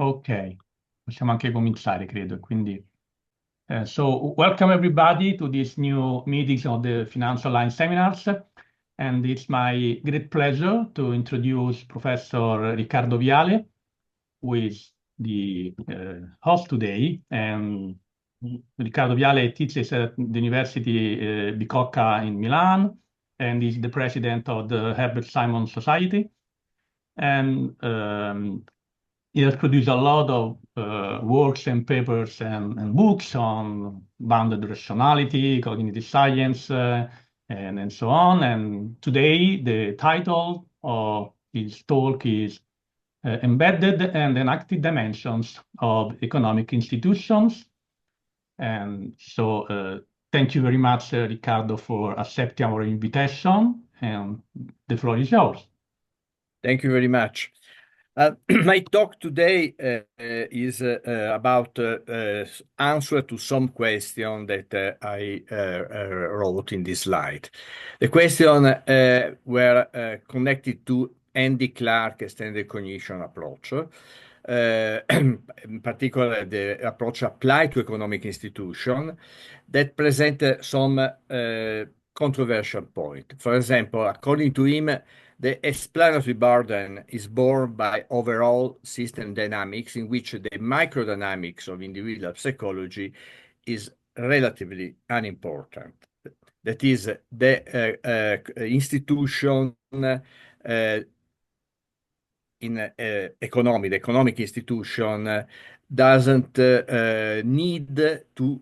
Ok, possiamo anche cominciare, credo. Quindi, so welcome everybody to this new meetings of the Financial Line Seminars. And it's my great pleasure to introduce Professor Riccardo Viale, who is the host today. And Riccardo Viale teaches at the University Bicocca in Milan and is the president of the Herbert Simon Society. And he has produced a lot of works and papers and books on bounded rationality, cognitive science, and so on. And today, the title of his talk is Embedded and Enactive Dimensions of Economic Institutions. And so thank you very much, Riccardo, for accepting our invitation. And the floor is yours. Thank you very much. My talk today is about answer to some question that I wrote in this slide. The question were connected to Andy Clark extended cognition approach, in particular the approach applied to economic institution that present some controversial point. For example, according to him, the explanatory burden is borne by overall system dynamics, in which the microdynamics of individual psychology is relatively unimportant. That is, the institution in the economic institution doesn't need to,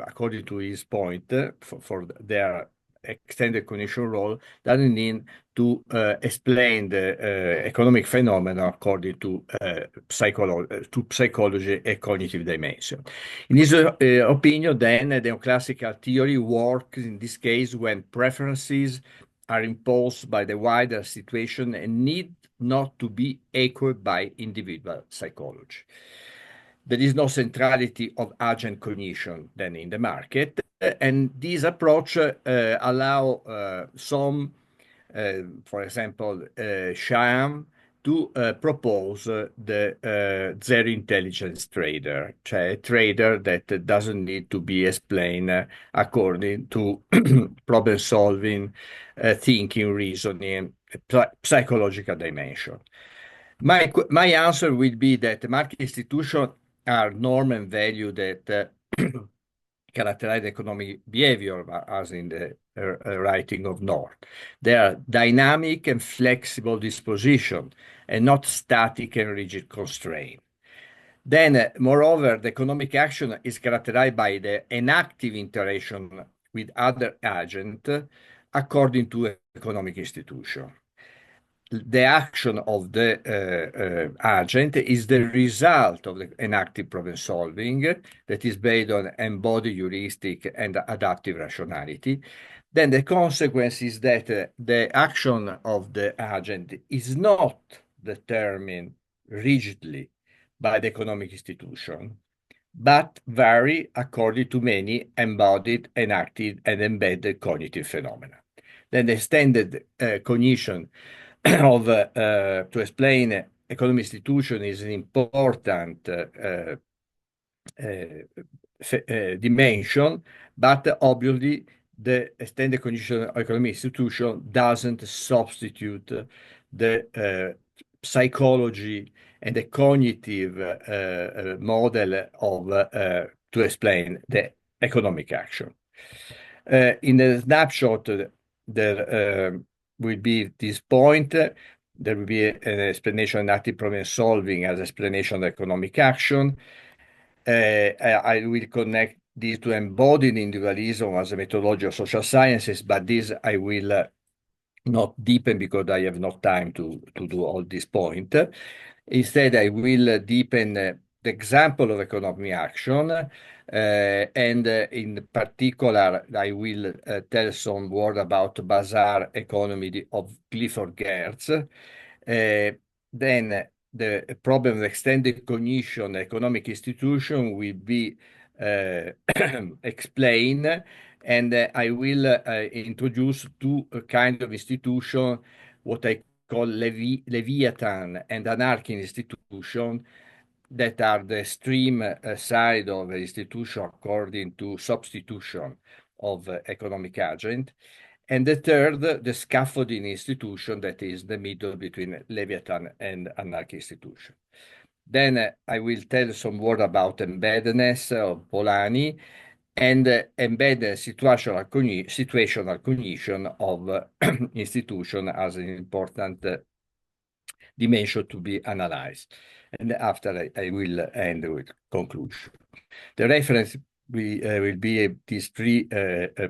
according to his point, for their extended cognition role, doesn't need to explain the economic phenomena according to psychology and cognitive dimension. In his opinion, then, the neoclassical theory works in this case when preferences are imposed by the wider situation and need not to be echoed by individual psychology. There is no centrality of agent cognition then in the market, and this approach allow some, for example, Shyam, to propose the zero intelligence trader, a trader that doesn't need to be explained according to problem solving, thinking, reasoning, psychological dimension. My answer will be that market institutions are norm and value that characterize economic behavior, as in the writing of North. They are dynamic and flexible disposition and not static and rigid constraint. Then, moreover, the economic action is characterized by the enactive interaction with other agents according to economic institution. The action of the agent is the result of the enactive problem solving that is based on embodied heuristic and adaptive rationality. Then the consequence is that the action of the agent is not determined rigidly by the economic institution, but vary according to many embodied, enacted, and embedded cognitive phenomena. Then the extended cognition of to explain economic institution is an important dimension, but obviously the extended cognition of economic institution doesn't substitute the psychology and the cognitive model of to explain the economic action. In the snapshot, there will be this point. There will be an explanation of active problem solving as explanation of economic action. I will connect this to embodied individualism as a methodology of social sciences, but this I will not deepen because I have no time to do all this point. Instead, I will deepen the example of economic action, and in particular, I will tell some word about Bazaar economy of Clifford Geertz. Then the problem of extended cognition economic institution will be explained, and I will introduce two kind of institution, what I call Leviathan and anarchic institution, that are the extreme side of the institution according to substitution of economic agent. And the third, the scaffolding institution, that is the middle between Leviathan and anarchic institution. Then I will tell some word about embeddedness of Polanyi and embedded situational cognition of institution as an important dimension to be analyzed. And after I will end with conclusion. The reference will be these three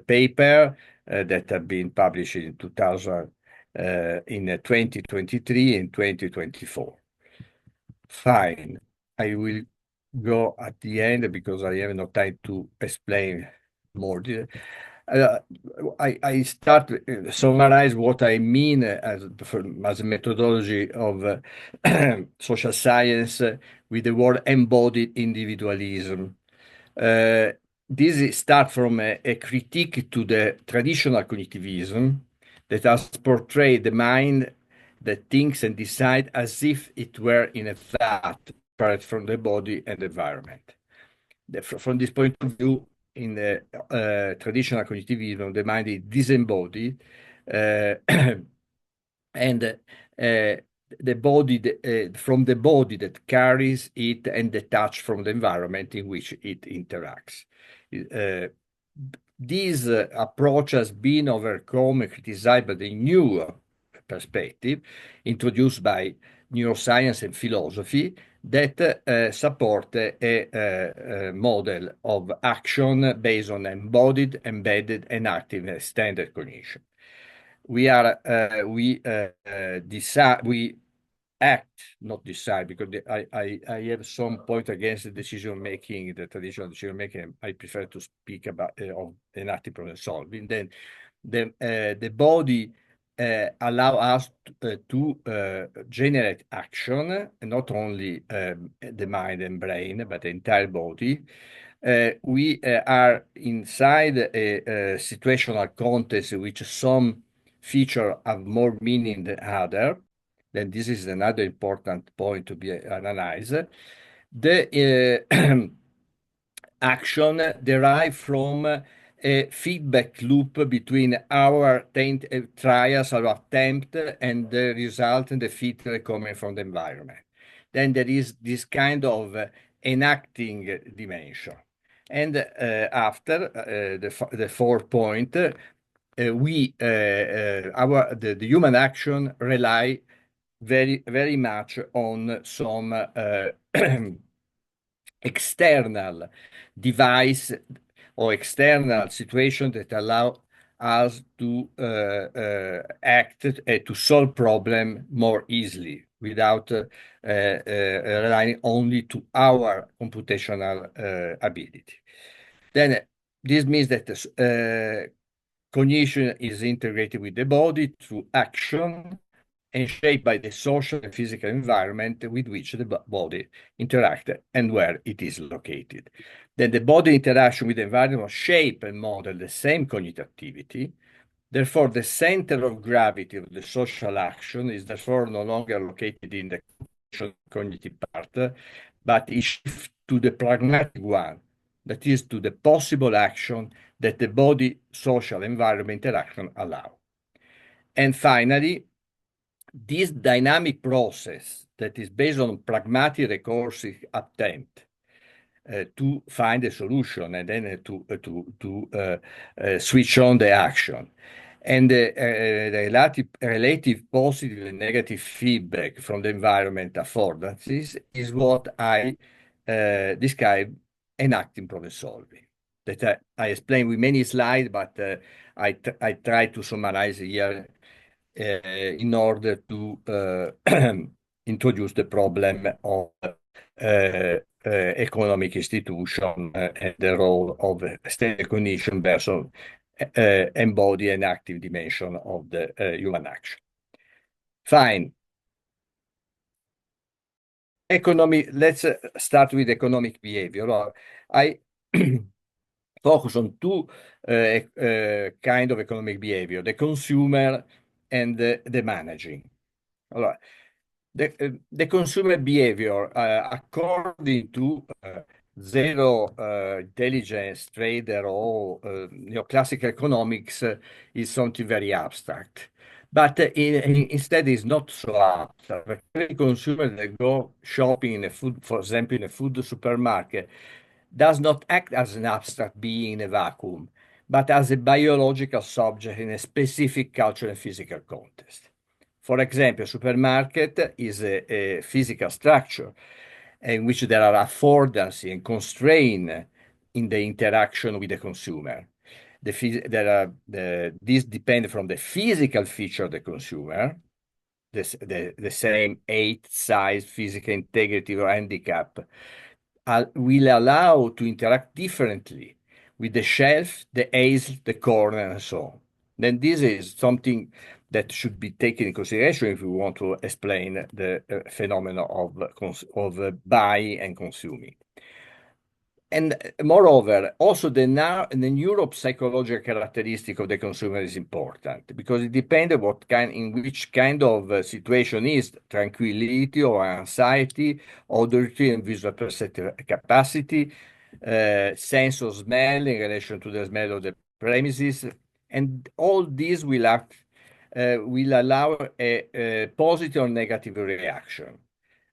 paper that have been published in 2023 and 2024. Fine. I will go at the end because I have no time to explain more. I start summarize what I mean as a methodology of social science with the word embodied individualism. This starts from a critique to the traditional cognitivism that has portrayed the mind that thinks and decides as if it were in a vat separate from the body and the environment. From this point of view, in the traditional cognitivism, the mind is disembodied, and the body from the body that carries it and detached from the environment in which it interacts. This approach has been overcome and criticized by the new perspective introduced by neuroscience and philosophy that support a model of action based on embodied, embedded, and active extended cognition. We act, not decide, because I have some point against the decision making, the traditional decision making. I prefer to speak about of enactive problem solving. Then the body allow us to generate action, not only the mind and brain, but the entire body. We are inside a situational context in which some feature have more meaning than other. Then this is another important point to be analyzed. The action derive from a feedback loop between our trials, our attempt, and the result and the feedback coming from the environment. Then there is this kind of enacting dimension. And after the fourth point, the human action rely very much on some external device or external situation that allow us to act to solve problem more easily without relying only to our computational ability. Then this means that cognition is integrated with the body through action and shaped by the social and physical environment with which the body interacts and where it is located. Then the body interaction with the environment shape and model the same cognitive activity. Therefore, the center of gravity of the social action is therefore no longer located in the cognitive part, but is shifted to the pragmatic one, that is, to the possible action that the body social environment interaction allow. And finally, this dynamic process that is based on pragmatic recursive attempt to find a solution and then to switch on the action. And the relative positive and negative feedback from the environment affordances is what I describe enacting problem solving. That I explained with many slides, but I try to summarize here in order to introduce the problem of economic institution and the role of state cognition versus embodied and active dimension of the human action. Fine. Let's start with economic behavior. I focus on two kind of economic behavior, the consumer and the managing. The consumer behavior, according to zero intelligence trader or neoclassical economics, is something very abstract. But instead, it's not so abstract. Every consumer that go shopping in a food, for example, in a food supermarket, does not act as an abstract being in a vacuum, but as a biological subject in a specific cultural and physical context. For example, a supermarket is a physical structure in which there are affordances and constraints in the interaction with the consumer. These depend from the physical feature of the consumer, the same height, size, physical integrity, or handicap, will allow to interact differently with the shelf, the aisle, the corner, and so on. Then this is something that should be taken in consideration if we want to explain the phenomena of buying and consuming. And moreover, also the neuropsychological characteristic of the consumer is important because it depends in which kind of situation is tranquility or anxiety, auditory and visual perceptive capacity, sense of smell in relation to the smell of the premises, and all these will allow a positive or negative reaction.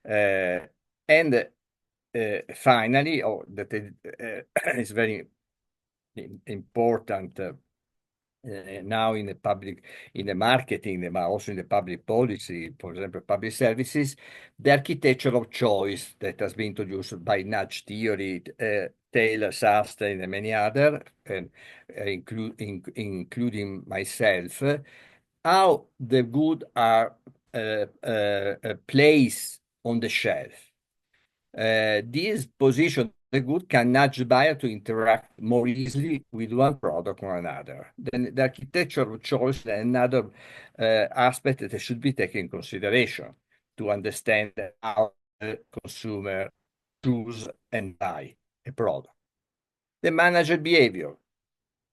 And finally, that is very important now in the marketing, but also in the public policy, for example, public services, the architecture of choice that has been introduced by nudge theory, Taylor, Sastre, and many others, including myself, how the goods are placed on the shelf. This position the good can nudge buyer to interact more easily with one product or another. Then the architecture of choice is another aspect that should be taken in consideration to understand how the consumer choose and buy a product. The manager behavior.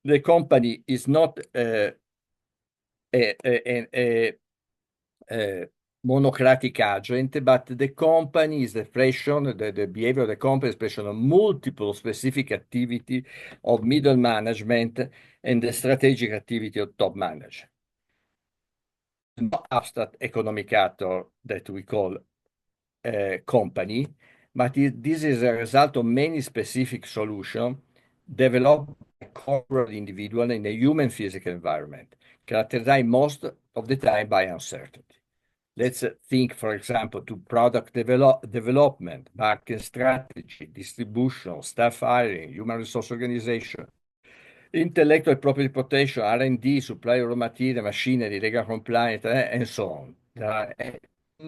The company is not a monocratic agent, but the company is the expression, the behavior of the company is expression of multiple specific activity of middle management and the strategic activity of top manager. Not abstract economic actor that we call company, but this is a result of many specific solutions developed by corporate individual in a human physical environment, characterized most of the time by uncertainty. Let's think, for example, to product development, market strategy, distribution, staff hiring, human resource organization, intellectual property protection, R&D, supply of raw material, machinery, legal compliance, and so on. There are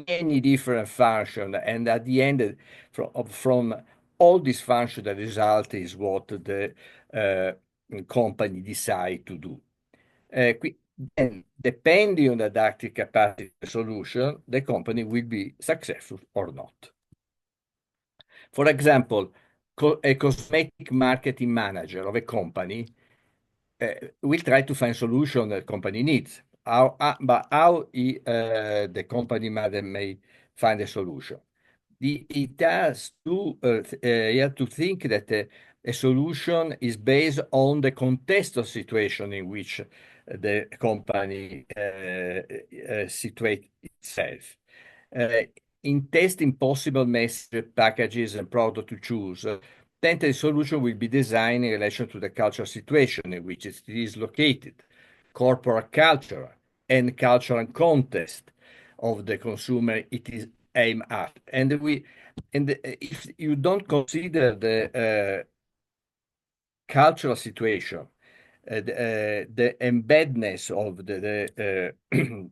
many different functions, and at the end, from all these functions, the result is what the company decide to do. Then, depending on the adaptive capacity solution, the company will be successful or not. For example, a cosmetic marketing manager of a company will try to find solution that company needs. But how the company may find a solution? It has to you have to think that a solution is based on the contextual situation in which the company situates itself. In testing possible message packages and product to choose, then the solution will be designed in relation to the cultural situation in which it is located, corporate culture, and cultural context of the consumer it is aimed at. And if you don't consider the cultural situation, the embeddedness of the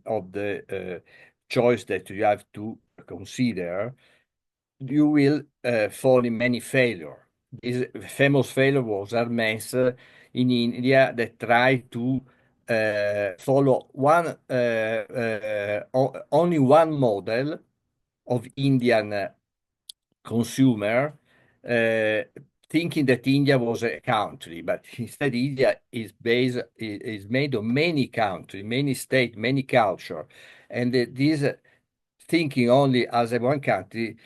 of the choice that you have to consider, you will fall in many failure. This famous failure was Hermes in India that tried to follow only one model of Indian consumer, thinking that India was a country, but instead India is made of many countries, many states, many culture, and this thinking only as a one country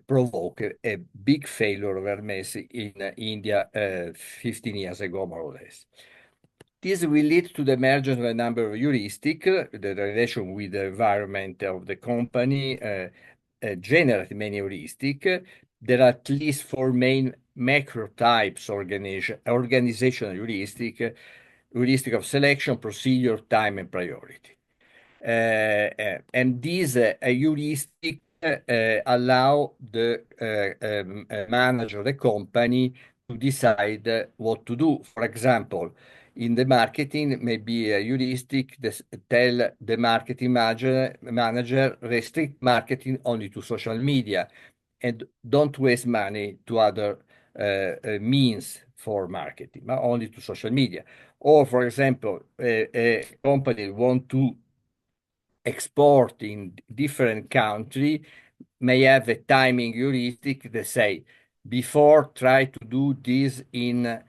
provoke a big failure of Hermes in India 15 years ago, more or less. This will lead to the emergence of a number of heuristics, the relation with the environment of the company, generate many heuristics. There are at least four main macro types organizational heuristic of selection, procedure, time, and priority. And these heuristic allow the manager of the company to decide what to do. For example, in the marketing, maybe a heuristic tell the marketing manager restrict marketing only to social media and don't waste money to other means for marketing, but only to social media. Or, for example, a company want to export in different country may have a timing heuristic that say, before try to do this in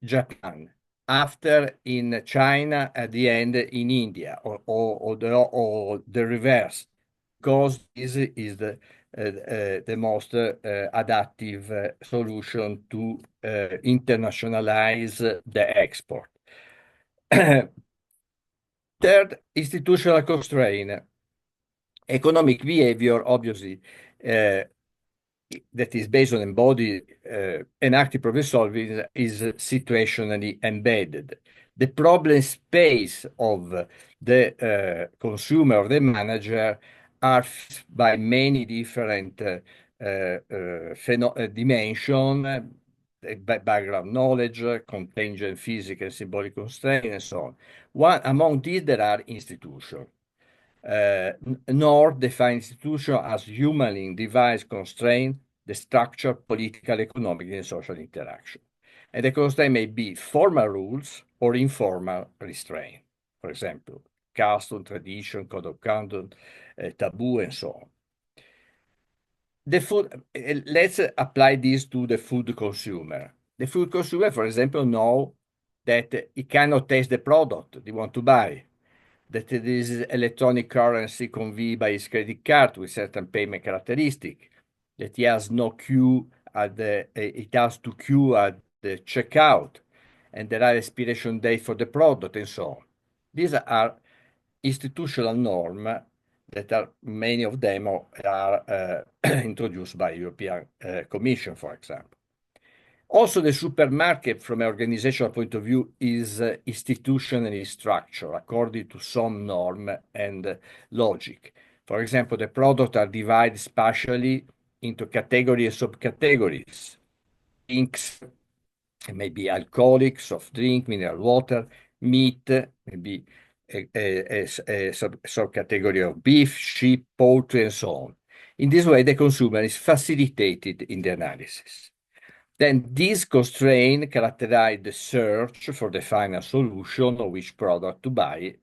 Japan, after in China, at the end in India, or the reverse, because this is the most adaptive solution to internationalize the export. Third, institutional constraint. Economic behavior, obviously, that is based on embodied enactive problem solving is situationally embedded. The problem space of the consumer or the manager are by many different dimensions, background knowledge, contingent physical and symbolic constraint, and so on. One among these, there are institutions. Nor define institution as humanly devised constraint the structure, political, economic, and social interaction. And the constraint may be formal rules or informal restraint. For example, custom, tradition, code of conduct, taboo, and so on. The food, let's apply this to the food consumer. The food consumer, for example, know that he cannot taste the product they want to buy, that this electronic currency conveyed by his credit card with certain payment characteristic, that he has no queue at it has to queue at the checkout, and there are expiration date for the product, and so on. These are institutional norms that are many of them are introduced by European Commission, for example. Also, the supermarket, from an organizational point of view, is institutionally structured according to some norm and logic. For example, the products are divided spatially into categories and subcategories. Drinks, maybe alcoholic, soft drink, mineral water, meat, maybe a subcategory of beef, sheep, poultry, and so on. In this way, the consumer is facilitated in the analysis. Then this constraint characterize the search for the final solution of which product to buy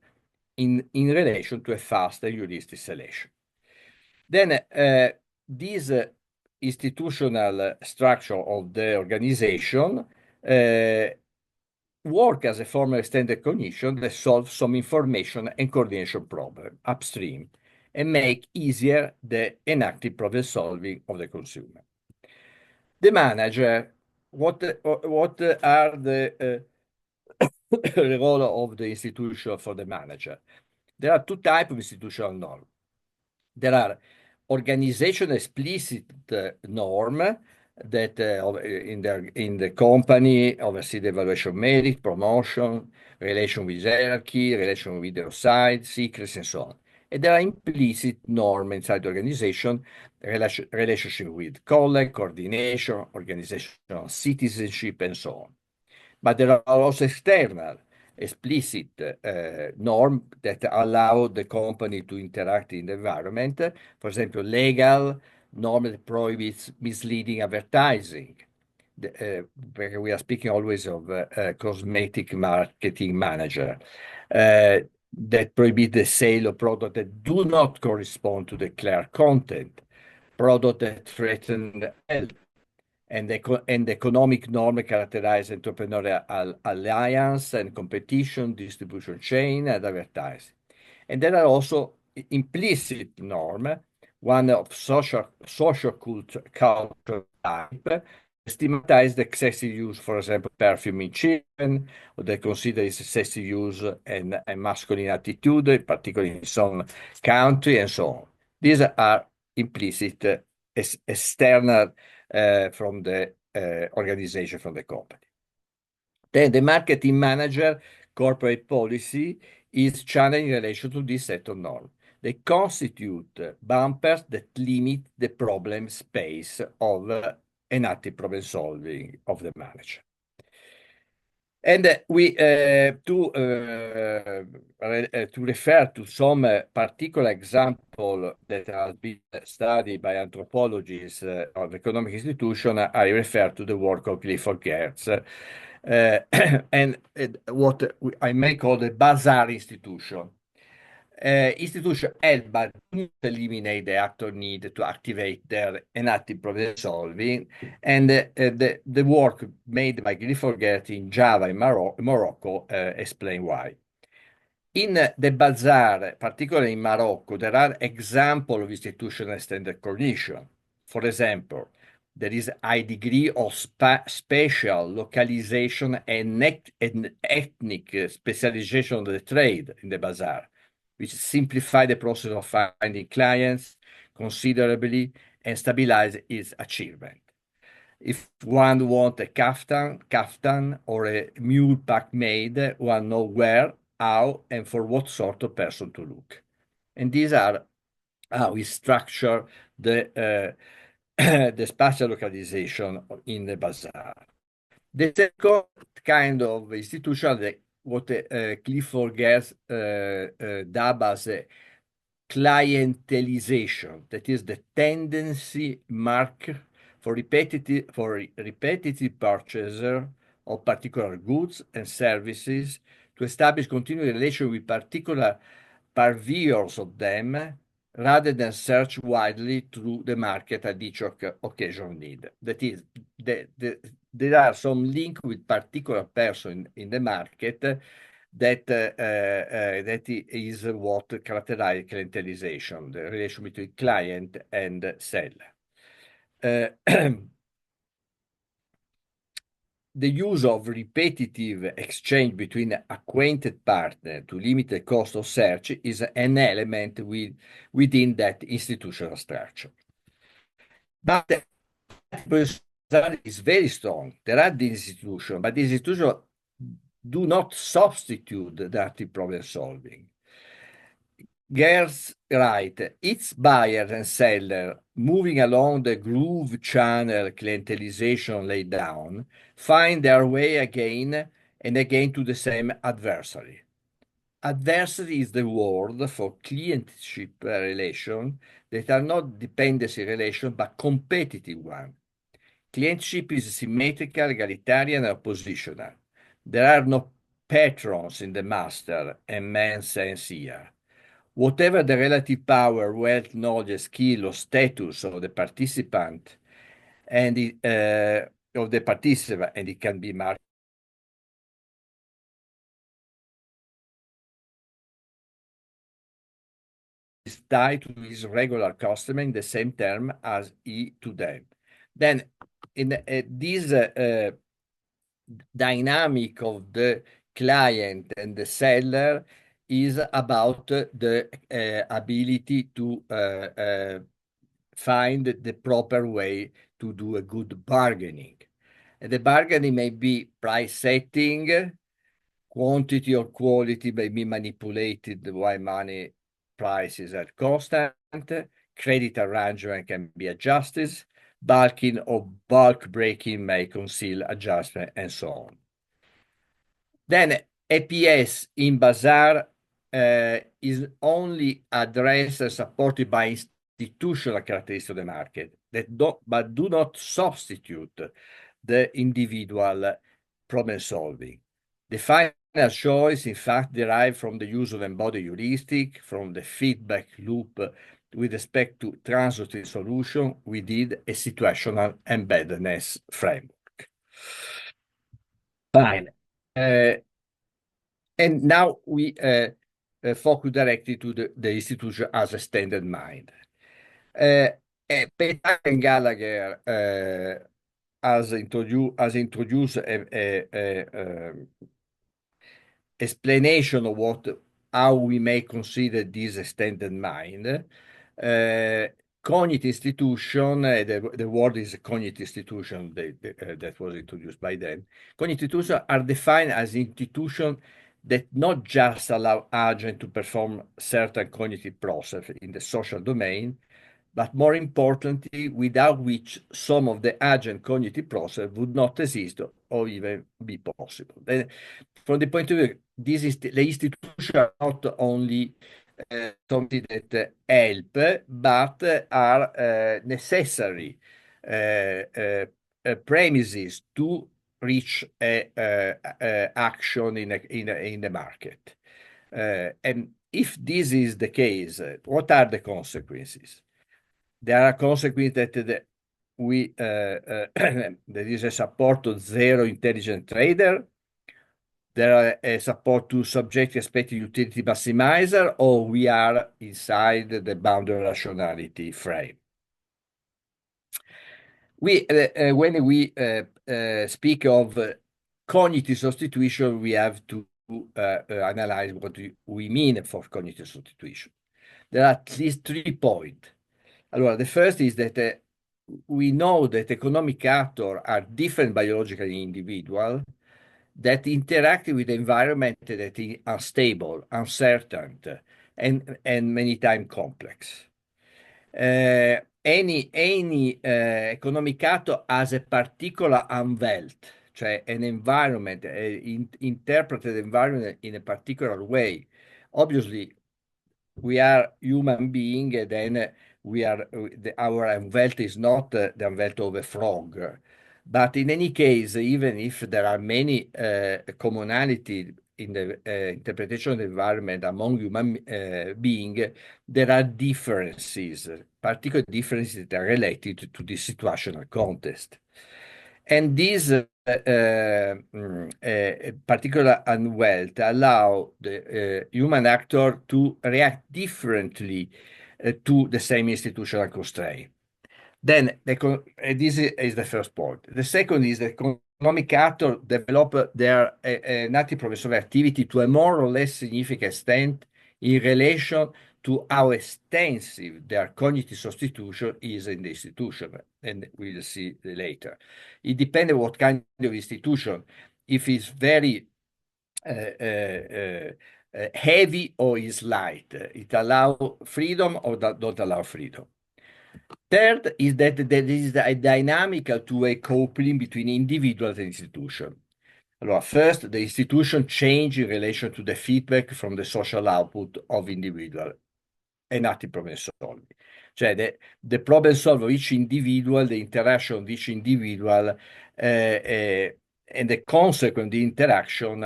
in relation to a faster heuristic selection. Then this institutional structure of the organization work as a formal extended cognition that solves some information and coordination problem upstream and make easier the enactive problem solving of the consumer. The manager, what are the role of the institution for the manager? There are two types of institutional norms. There are organization explicit norm that in the company oversee the evaluation merit, promotion, relation with hierarchy, relation with the outside, secrets, and so on. And there are implicit norms inside the organization, relationship with colleague, coordination, organizational citizenship, and so on. But there are also external, explicit norms that allow the company to interact in the environment. For example, legal norm that prohibits misleading advertising. We are speaking always of cosmetic marketing manager. That prohibit the sale of products that do not correspond to declared content, products that threaten health, and economic norm characterize entrepreneurial alliance and competition, distribution chain, and advertising. And there are also implicit norm, one of social culture type, stigmatize the excessive use, for example, perfume in children, or they consider its excessive use and a masculine attitude, particularly in some country, and so on. These are implicit external from the organization, from the company. Then the marketing manager corporate policy is channeled in relation to this set of norms. They constitute bumpers that limit the problem space of enactive problem solving of the manager. And to refer to some particular example that has been studied by anthropologists of economic institution, I refer to the work of Clifford Geertz and what I may call the bazaar institution. Institution help but do not eliminate the actor need to activate their enactive problem solving, and the work made by Clifford Geertz in Java in Morocco explain why. In the bazaar, particularly in Morocco, there are examples of institutional standard cognition. For example, there is a high degree of spatial localization and ethnic specialization of the trade in the bazaar, which simplify the process of finding clients considerably and stabilize its achievement. If one wants a kaftan or a mule pack made, one knows where, how, and for what sort of person to look. And these are how we structure the the spatial localization in the bazaar. The second kind of institution, what Clifford Geertz dubbed as clientelization, that is the tendency mark for repetitive purchaser of particular goods and services to establish continued relation with particular purveyors of them, rather than search widely through the market at each occasion need. That is, there are some link with particular person in the market that is what characterizes clientelization, the relation between client and seller. The use of repetitive exchange between acquainted partners to limit the cost of search is an element within that institutional structure. But the is very strong. There are the institutions, but the institutions do not substitute the active problem solving. Geertz writes, its buyers and sellers moving along the groove channel clientelization laid down find their way again and again to the same adversary. Adversary is the word for clientship relation that are not dependency relation but competitive one. Clientship is symmetrical, egalitarian, and oppositional. There are no patrons in the master and man sense here. Whatever the relative power, wealth, knowledge, skill, or status of the participant, and it can be marked is tied to his regular customer in the same term as he to them. Then, in this dynamic of the client and the seller is about the ability to find the proper way to do a good bargaining. And the bargaining may be price setting, quantity or quality may be manipulated while money prices are constant, credit arrangement can be adjusted, bulking or bulk breaking may conceal adjustment, and so on. Then APS in Bazaar is only addressed and supported by institutional characteristics of the market but do not substitute the individual problem solving. The final choice, in fact, derives from the use of embodied heuristic, from the feedback loop with respect to transitory solution within a situational embeddedness framework. Fine. And now we focus directly to the institution as a standard mind. Peter and Gallagher has introduced a explanation of how we may consider this a standard mind. Cognitive institution, the word is cognitive institution that was introduced by them. Cognitive institutions are defined as institutions that not just allow agents to perform certain cognitive process in the social domain, but more importantly, without which some of the agent cognitive process would not exist or even be possible. From the point of view, the institutions are not only something that help, but are necessary premises to reach action in the market. And if this is the case, what are the consequences? There are consequences that there is a support to zero intelligent trader. There are a support to subjective expected utility maximizer, or we are inside the boundary rationality frame. When we speak of cognitive substitution, we have to analyze what we mean for cognitive substitution. There are at least 3 points. The first is that we know that economic actors are different biologically individual that interact with the environment that is unstable, uncertain, and many times complex. Any economic actor has a particular unwelt, cioè an environment, interpreted environment in a particular way. Obviously, we are human being, and then our unwelt is not the unwelt of a frog. But in any case, even if there are many commonality in the interpretation of the environment among human beings, there are differences, particular differences that are related to the situational context. And this particular unwelt allow the human actor to react differently to the same institutional constraint. Then this is the first point. The second is that economic actors develop their native professional activity to a more or less significant extent in relation to how extensive their cognitive substitution is in the institution, and we'll see later. It depends on what kind of institution. If it's very heavy or is light, it allows freedom or don't allow freedom. Third is that there is a dynamical two-way coupling between individuals and institution. First, the institution change in relation to the feedback from the social output of individual and active problem solving. Cioè the problem solve of each individual, the interaction of each individual, and the consequent the interaction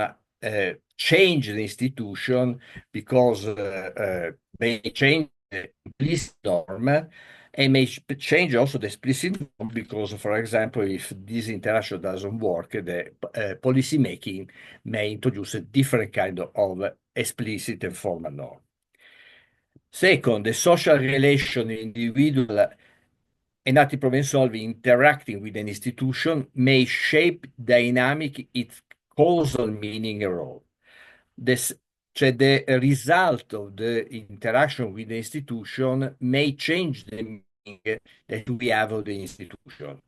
change the institution because they change the implicit norm and may change also the explicit norm because, for example, if this interaction doesn't work, the policy making may introduce a different kind of explicit and formal norm. Second, the social relation individual and active problem solving interacting with an institution may shape dynamic its causal meaning and role. Cioè the result of the interaction with the institution may change the meaning that we have of the institution.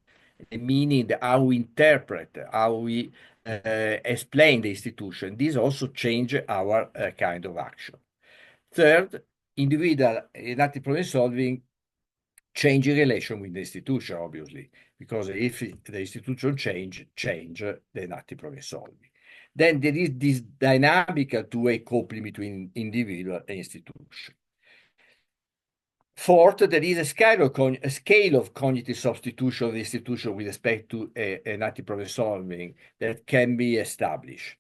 The meaning, how we interpret, how we explain the institution. This also change our kind of action. Third, individual and active problem solving change in relation with the institution, obviously, because if the institution change the active problem solving. Then there is this dynamical two-way coupling between individual and institution. Fourth, there is a scale of cognitive substitution of the institution with respect to an active problem solving that can be established.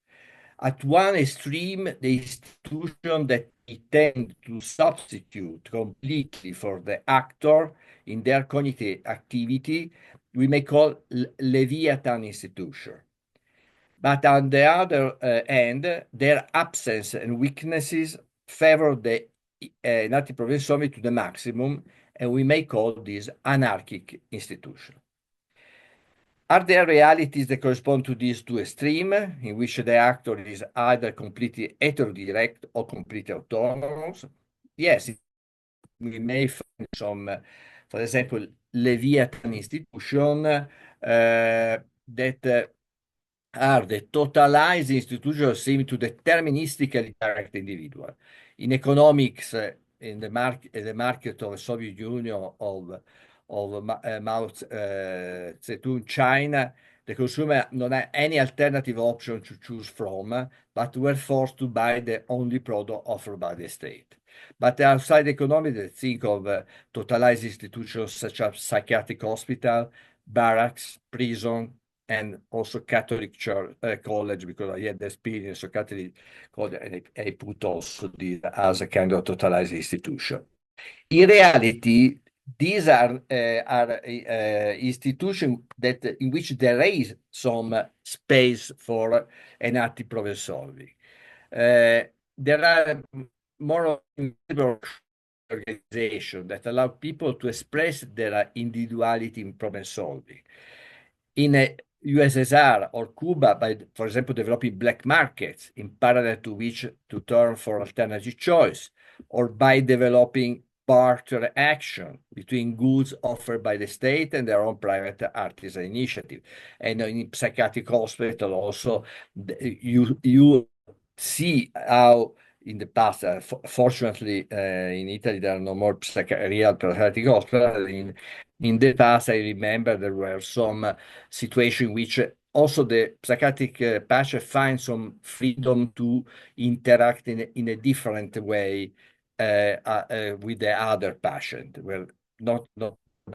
At one extreme, the institution that tend to substitute completely for the actor in their cognitive activity, we may call Leviathan institution. But on the other hand, their absence and weaknesses favor the enactive problem solving to the maximum, and we may call this anarchic institution. Are there realities that correspond to these two extremes, in which the actor is either completely heterodirect or completely autonomous? Yes, we may find some, for example, Leviathan institution that are the totalized institutions seem to deterministically direct individual. In economics, in the market of the Soviet Union of Mao Zedong, China, the consumer don't have any alternative option to choose from, but were forced to buy the only product offered by the state. But outside economy, they think of totalized institutions such as psychiatric hospital, barracks, prison, and also Catholic Church college, because I had the experience of Catholic college, and I put also this as a kind of totalized institution. In reality, these are institutions that in which there is some space for enactive problem solving. There are more organizations that allow people to express their individuality in problem solving. In USSR or Cuba, by, for example, developing black markets in parallel to which to turn for alternative choice, or by developing barter action between goods offered by the state and their own private artisan initiative. And in psychiatric hospital also, you see how in the past, fortunately, in Italy, there are no more real psychiatric hospitals. In the past, I remember there were some situations in which also the psychiatric patient finds some freedom to interact in a different way with the other patient, well, not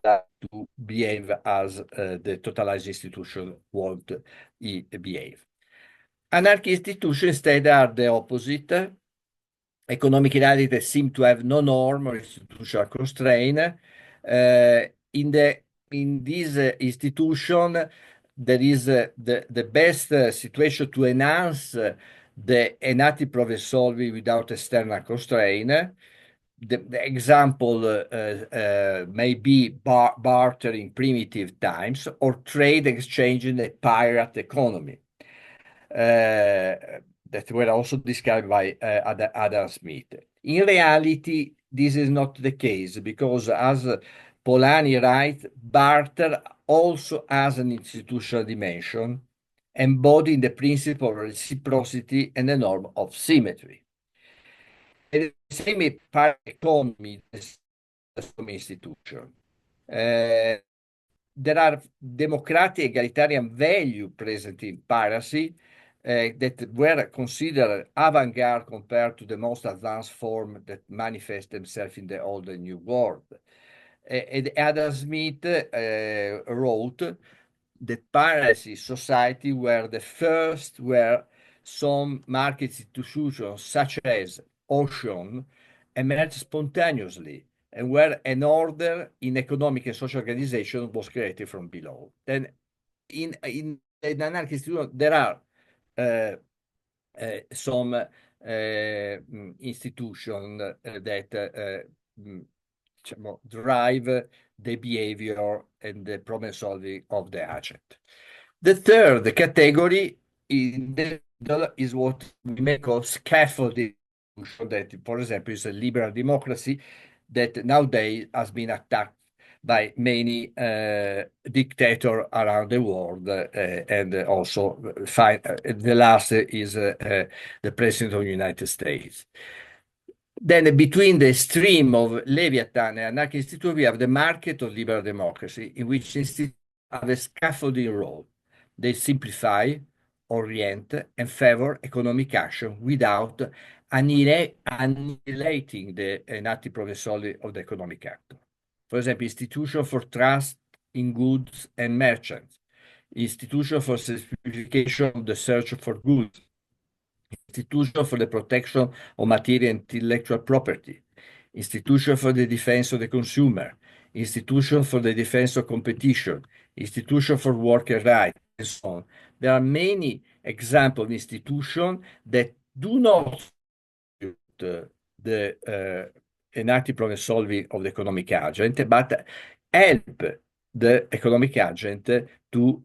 that to behave as the totalized institution want behave. Anarchic institutions instead are the opposite. Economic realities seem to have no norm or institutional constraint. In this institution, there is the best situation to enhance the enactive problem solving without external constraint. The example may be barter in primitive times or trade exchange in a pirate economy. That were also described by Adam Smith. In reality, this is not the case because, as Polanyi writes, barter also has an institutional dimension, embodying the principle of reciprocity and the norm of symmetry. And the same pirate economy is some institution. There are democratic egalitarian value present in piracy that were considered avant-garde compared to the most advanced form that manifest themselves in the old and new world. And Adam Smith wrote that piracy society were the first where some market institutions such as auction emerged spontaneously and where an order in economic and social organization was created from below. Then in an anarchist institution, there are some institutions that drive the behavior and the problem solving of the agent. The third category is what we may call scaffolding, that, for example, is a liberal democracy that nowadays has been attacked by many dictators around the world, and also the last is the President of the United States. Then between the extreme of Leviathan and Anarchist Institute, we have the market of liberal democracy, in which institutions have a scaffolding role. They simplify, orient, and favor economic action without annihilating the enactive problem solving of the economic actor. For example, institution for trust in goods and merchants, institution for simplification of the search for goods, institution for the protection of material and intellectual property, institution for the defense of the consumer, institution for the defense of competition, institution for worker rights, and so on. There are many examples of institutions that do not the enactive problem solving of the economic agent, but help the economic agent to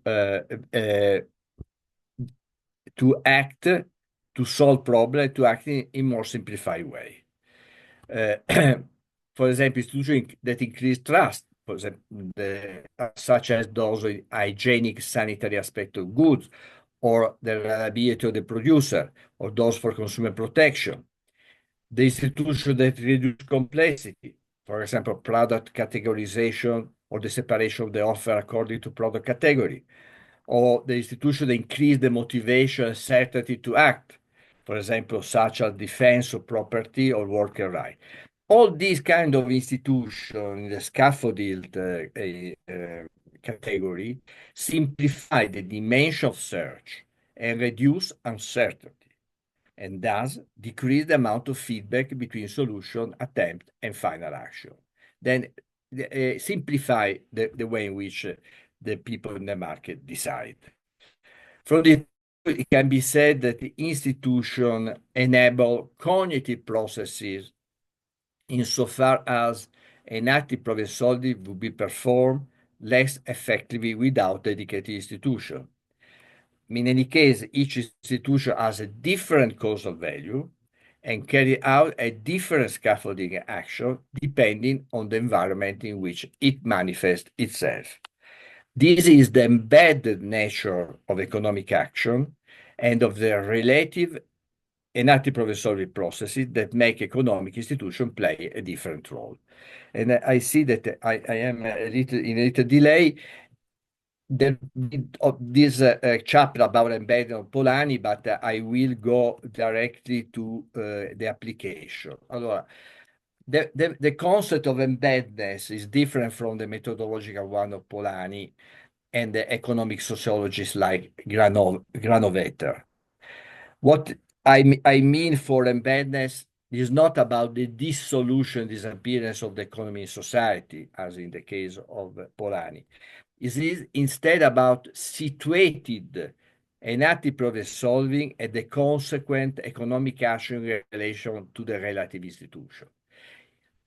act, to solve problems, to act in more simplified way. For example, institutions that increase trust, for example, such as those in hygienic sanitary aspect of goods, or the reliability of the producer, or those for consumer protection. The institution that reduce complexity, for example, product categorization or the separation of the offer according to product category, or the institution that increase the motivation and certainty to act, for example, such as defense of property or worker right. All these kind of institutions in the scaffolded category simplify the dimension of search and reduce uncertainty, and thus decrease the amount of feedback between solution, attempt, and final action. Then simplify the way in which the people in the market decide. From this, it can be said that the institution enable cognitive processes insofar as enactive problem solving would be performed less effectively without dedicated institution. In any case, each institution has a different causal value and carry out a different scaffolding action depending on the environment in which it manifests itself. This is the embedded nature of economic action and of the relative enactive problem-solving processes that make economic institutions play a different role. And I see that I am in a little delay. Of this chapter about embedding of Polanyi, but I will go directly to the application. Allora, the concept of embeddedness is different from the methodological one of Polanyi and the economic sociologists like Granovetter. What I mean for embeddedness is not about the dissolution, disappearance of the economy in society, as in the case of Polanyi. It is instead about situated enactive problem solving and the consequent economic action in relation to the relative institution.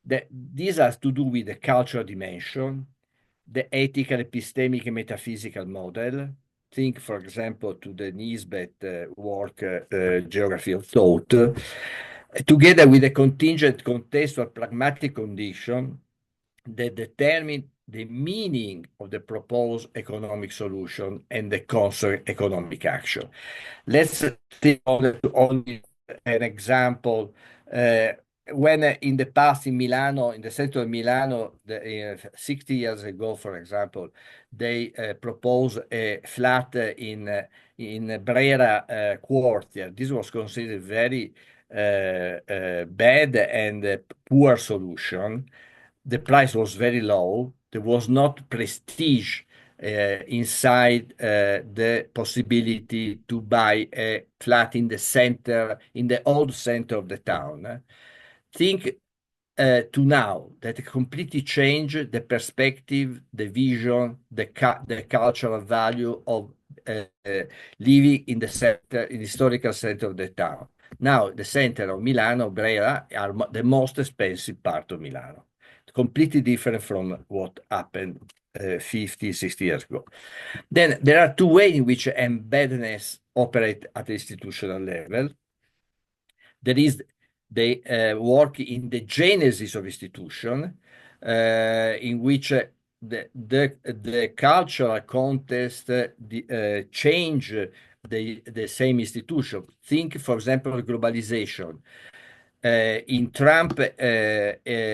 This has to do with the cultural dimension, the ethical, epistemic, and metaphysical model. Think, for example, to the Nisbet work, Geography of Thought, together with a contingent contextual pragmatic condition that determine the meaning of the proposed economic solution and the consequent economic action. Let's take only an example. When in the past in Milano, in the center of Milano, 60 years ago, for example, they proposed a flat in Brera Quartier. This was considered very bad and poor solution. The price was very low. There was not prestige inside the possibility to buy a flat in the center, in the old center of the town. Think to now that completely changed the perspective, the vision, the cultural value of living in the center, in the historical center of the town. Now the center of Milano, Brera, are the most expensive part of Milano. Completely different from what happened 50, 60 years ago. Then there are two ways in which embeddedness operate at the institutional level. There is they work in the genesis of institution, in which the cultural context change the same institution. Think, for example, globalization. In Trump era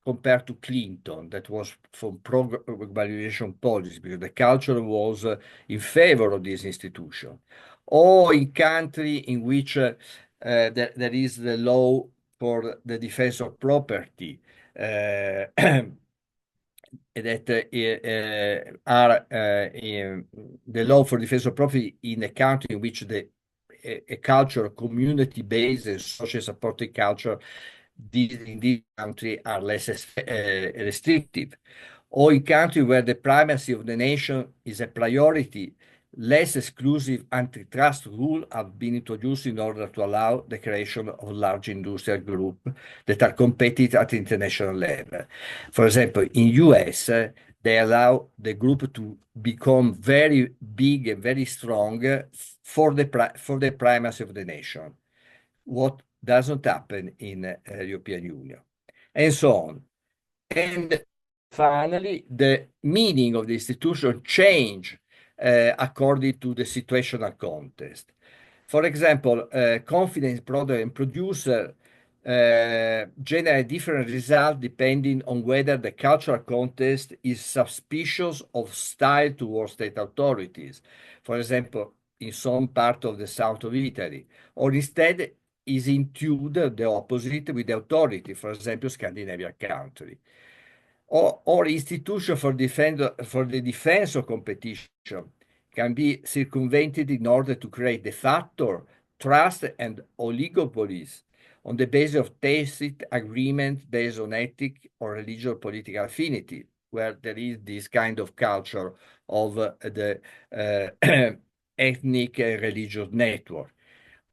compared to Clinton, that was from pro-globalization policy, because the culture was in favor of this institution. Or in country in which there is the law for the defense of property, that are the law for defense of property in a country in which a culture, community-based and social supporting culture in this country are less restrictive. Or in countries where the primacy of the nation is a priority, less exclusive antitrust rules have been introduced in order to allow the creation of large industrial groups that are competitive at international level. For example, in US, they allow the group to become very big and very strong for the primacy of the nation. What doesn't happen in European Union, and so on. And finally, the meaning of the institution change according to the situational context. For example, confidence product and producer generate different results depending on whether the cultural context is suspicious of style towards state authorities. For example, in some part of the south of Italy, or instead is in tune the opposite with the authority, for example, Scandinavian country. Or institution for the defense of competition can be circumvented in order to create de facto trust and oligopolies on the basis of tacit agreement based on ethic or religious political affinity, where there is this kind of culture of the ethnic and religious network,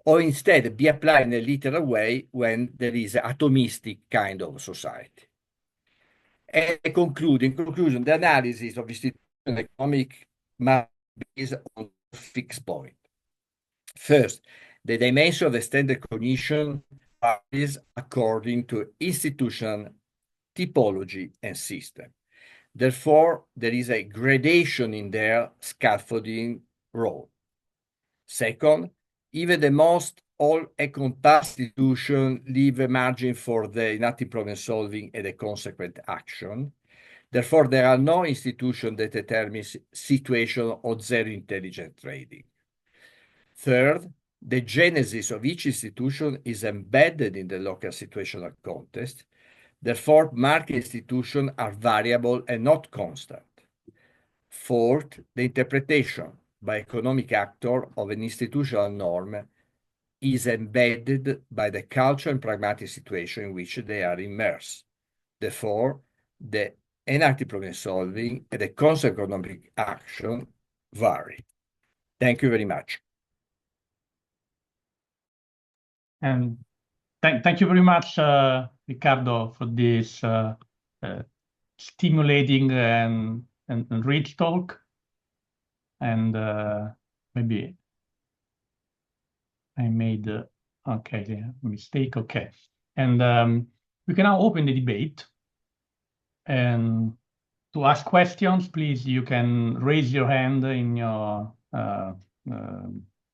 or instead be applied in a literal way when there is atomistic kind of society. And in conclusion, the analysis of institutional economic must be based on fixed point. First, the dimension of the standard cognition varies according to institution, typology, and system. Therefore, there is a gradation in their scaffolding role. Second, even the most all-encompassing institution leave a margin for the enactive problem solving and the consequent action. Therefore, there are no institutions that determine situation of zero intelligent trading. Third, the genesis of each institution is embedded in the local situational context. Therefore, market institutions are variable and not constant. Fourth, the interpretation by economic actor of an institutional norm is embedded by the cultural and pragmatic situation in which they are immersed. Therefore, the enactive problem solving and the consequent economic action vary. Thank you very much. And thank you very much, Riccardo, for this stimulating and rich talk. And maybe I made okay, a mistake. Okay, and we can now open the debate. And to ask questions, please, you can raise your hand in your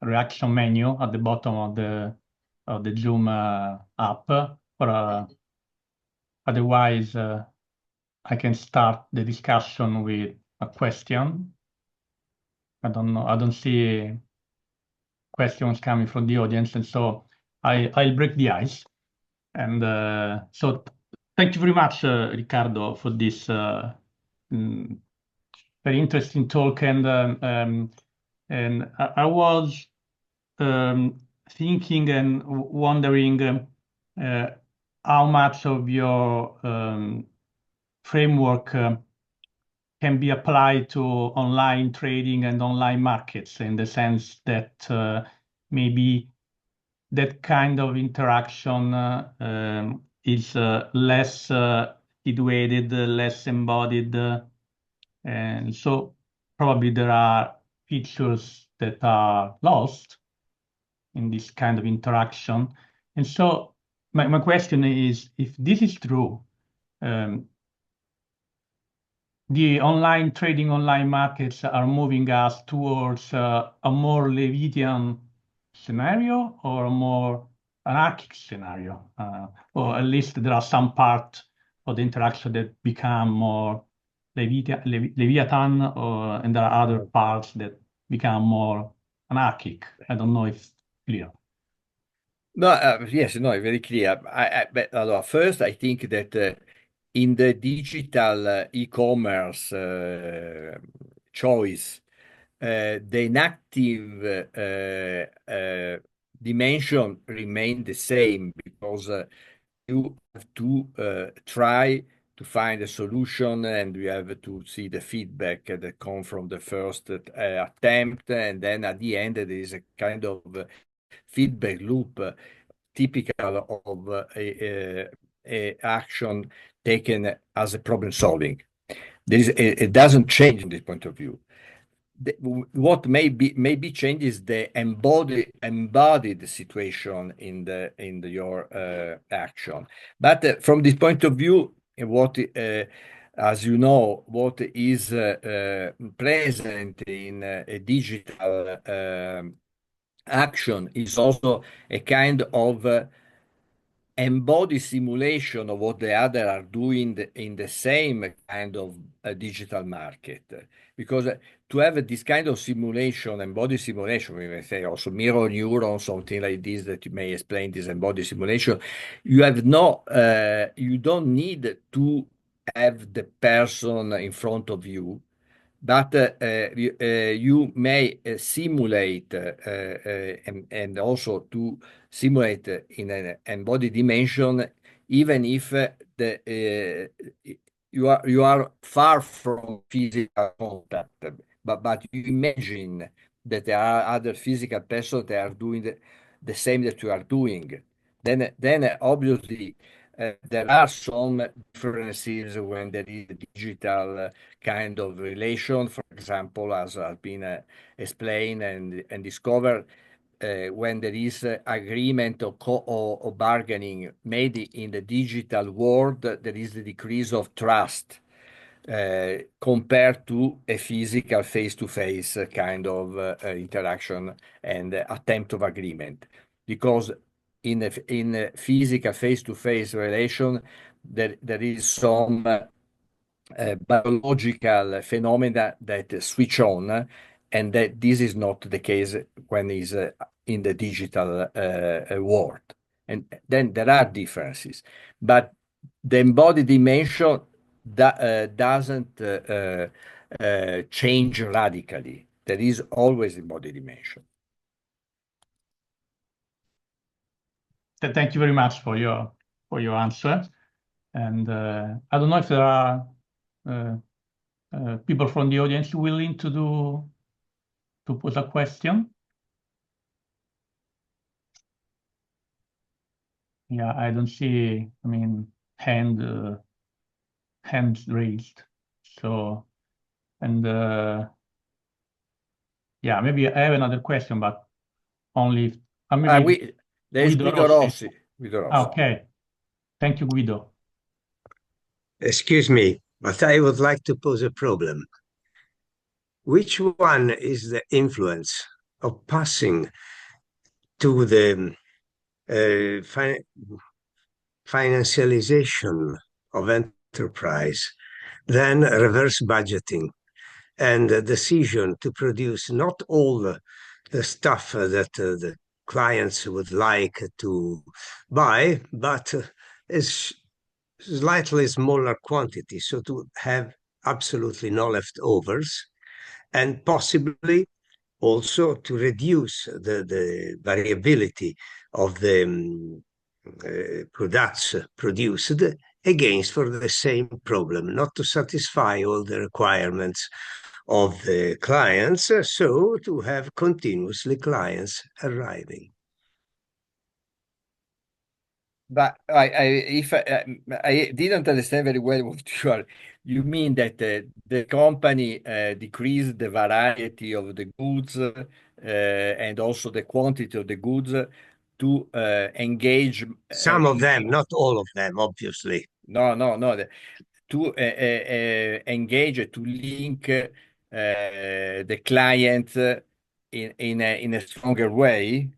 reaction menu at the bottom of the Zoom app. Or otherwise, I can start the discussion with a question. I don't know. I don't see questions coming from the audience, and so I'll break the ice. And so thank you very much, Riccardo, for this very interesting talk. And I was thinking and wondering how much of your framework can be applied to online trading and online markets, in the sense that maybe that kind of interaction is less situated, less embodied, and so probably there are features that are lost in this kind of interaction. And so my question is, if this is true, the online trading, online markets are moving us towards a more Levitian scenario or a more anarchic scenario, or at least there are some parts of the interaction that become more Leviathan, and there are other parts that become more anarchic. I don't know if it's clear. No, yes, no, very clear. But first, I think that in the digital e-commerce choice, the inactive dimension remain the same, because you have to try to find a solution, and we have to see the feedback that come from the first attempt, and then at the end there is a kind of feedback loop typical of a action taken as a problem solving. It doesn't change from this point of view. What may be changed is the embodied situation in your action. But from this point of view, what as you know, what is present in a digital action is also a kind of embodied simulation of what the other are doing in the same kind of digital market. Because to have this kind of simulation, embodied simulation, we may say also mirror neuron, something like this that you may explain this embodied simulation, you have you don't need to have the person in front of you, but you may simulate and also to simulate in an embodied dimension, even if you are far from physical contact, but you imagine that there are other physical persons that are doing the same that you are doing. Then obviously there are some differences when there is a digital kind of relation, for example, as has been explained and discovered. When there is agreement or bargaining made in the digital world, there is the decrease of trust compared to a physical face-to-face kind of interaction and attempt of agreement. Because in a physical face-to-face relation, there is some biological phenomena that switch on, and that this is not the case when is in the digital world. And then there are differences, but the embodied dimension doesn't change radically. There is always embodied dimension. Thank you very much for your answer. And I don't know if there are people from the audience willing to pose a question. Yeah, I don't see, I mean, hands raised. So, and yeah, maybe I have another question, but only maybe there's Guido Rossi. Okay, thank you, Guido. Excuse me, but I would like to pose a problem. Which one is the influence of passing to the financialization of enterprise, then reverse budgeting, and the decision to produce not all the stuff that the clients would like to buy, but is slightly smaller quantity, so to have absolutely no leftovers, and possibly also to reduce the variability of the products produced against for the same problem, not to satisfy all the requirements of the clients, so to have continuously clients arriving. But if I didn't understand very well what you mean, that the company decreased the variety of the goods and also the quantity of the goods to engage some of them, not all of them, obviously. No, to engage, to link the client in a stronger way.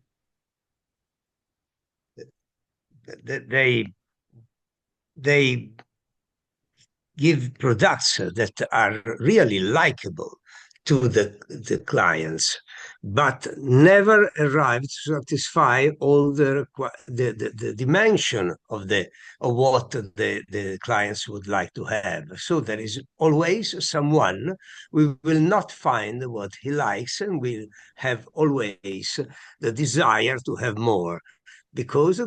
They give products that are really likable to the clients, but never arrive to satisfy all the dimension of what the clients would like to have. So there is always someone we will not find what he likes, and will have always the desire to have more, because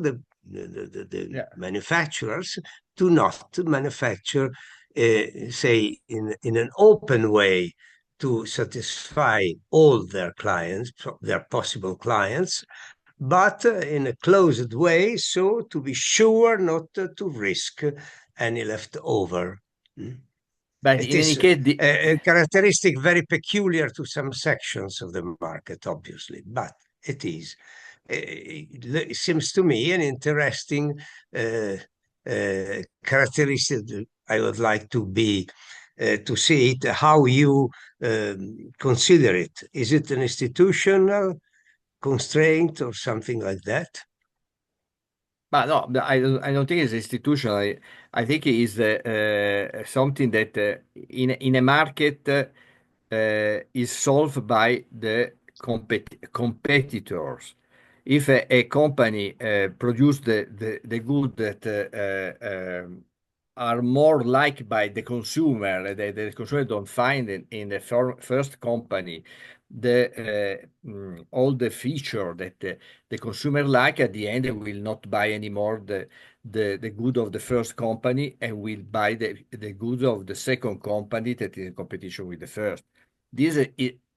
the manufacturers do not manufacture, say, in an open way to satisfy all their clients, their possible clients, but in a closed way, so to be sure not to risk any leftover. But It in any is case, a characteristic very peculiar to some sections of the market, obviously, but it is. It seems to me an interesting characteristic. I would like to see it, how you consider it. Is it an institutional constraint or something like that? but no, I don't think it's institutional. I think it is something that in a market is solved by the competitors. If a company produce the good that are more liked by the consumer, the consumer don't find in the first company all the feature that the consumer like, at the end they will not buy anymore the good of the first company and will buy the good of the second company that is in competition with the first. This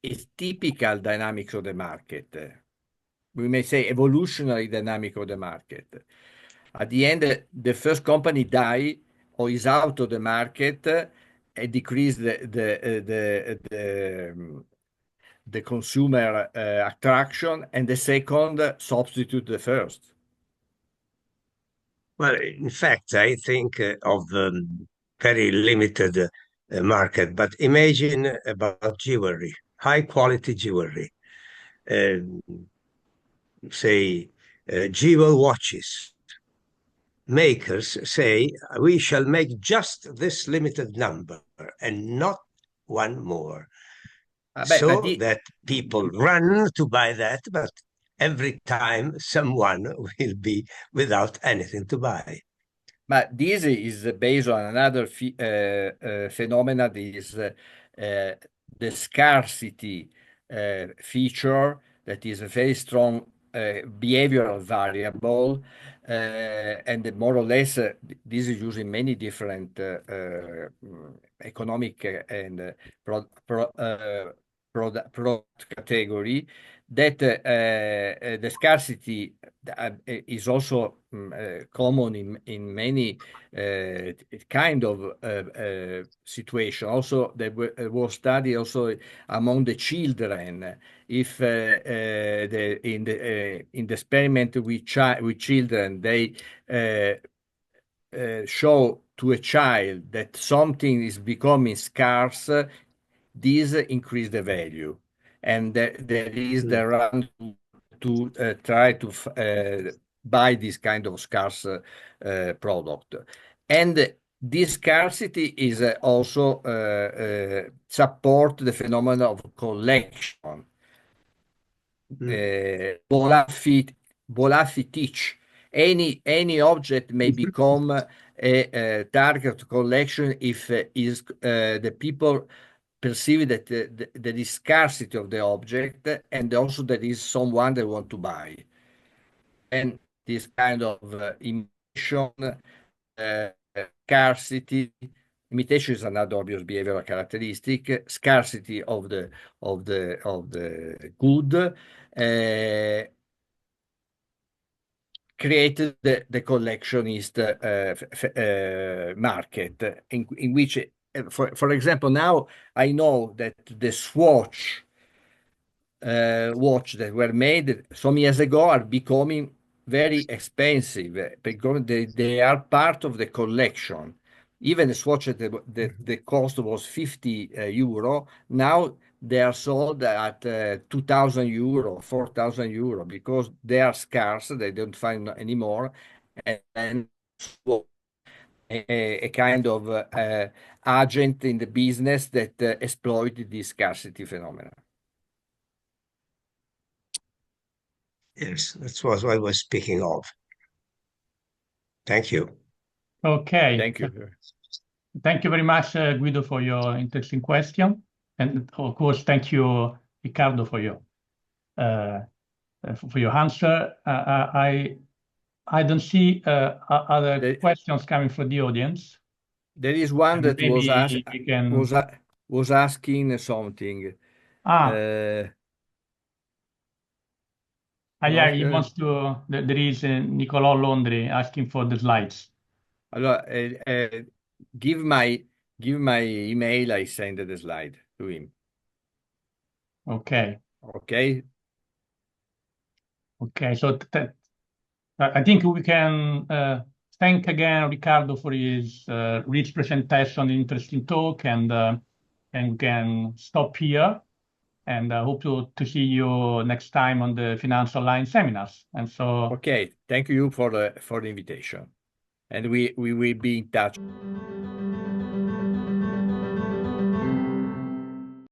is typical dynamics of the market. We may say evolutionary dynamic of the market. At the end, the first company die or is out of the market and decrease the consumer attraction, and the second substitute the first. Well, in fact, I think of the very limited market, but imagine about jewelry, high quality jewelry, say jewel watches. Makers say, we shall make just this limited number and not one more. So that people run to buy that, but every time someone will be without anything to buy. But this is based on another phenomenon, is the scarcity feature that is a very strong behavioral variable, and more or less this is used in many different economic and product category, that the scarcity is also common in many kind of situation. Also, there was study also among the children. If in the experiment with children, they show to a child that something is becoming scarce, this increase the value, and there is the run to try to buy this kind of scarce product. And this scarcity is also support the phenomenon of collection. Bolaffi teach any object may become a target collection if the people perceive that there is scarcity of the object, and also there is someone they want to buy. And this kind of imitation, scarcity, imitation is another obvious behavioral characteristic. Scarcity of the good created the collectionist market, in which, for example, now I know that the Swatch watch that were made some years ago are becoming very expensive because they are part of the collection. Even a Swatch the cost was 50 euro. Now they are sold at 2,000 euro, 4,000 euro, because they are scarce, they don't find anymore, and a kind of agent in the business that exploited this scarcity phenomenon. Yes, that's what I was speaking of. Thank you. Okay. Thank you. Thank you very much, Guido, for your interesting question. And of course, thank you, Riccardo, for your answer. I don't see other questions coming from the audience. There is one And that maybe we can... was asking something. Yeah, he wants to. There is Nicolò Londri asking for the slides. Allora, give my email. I send the slide to him. Okay. Okay. Okay. So I think we can thank again Riccardo for his rich presentation, interesting talk, and we can stop here. And I hope to see you next time on the Financial Line seminars. And so, okay, thank you for the invitation, and we will be in touch.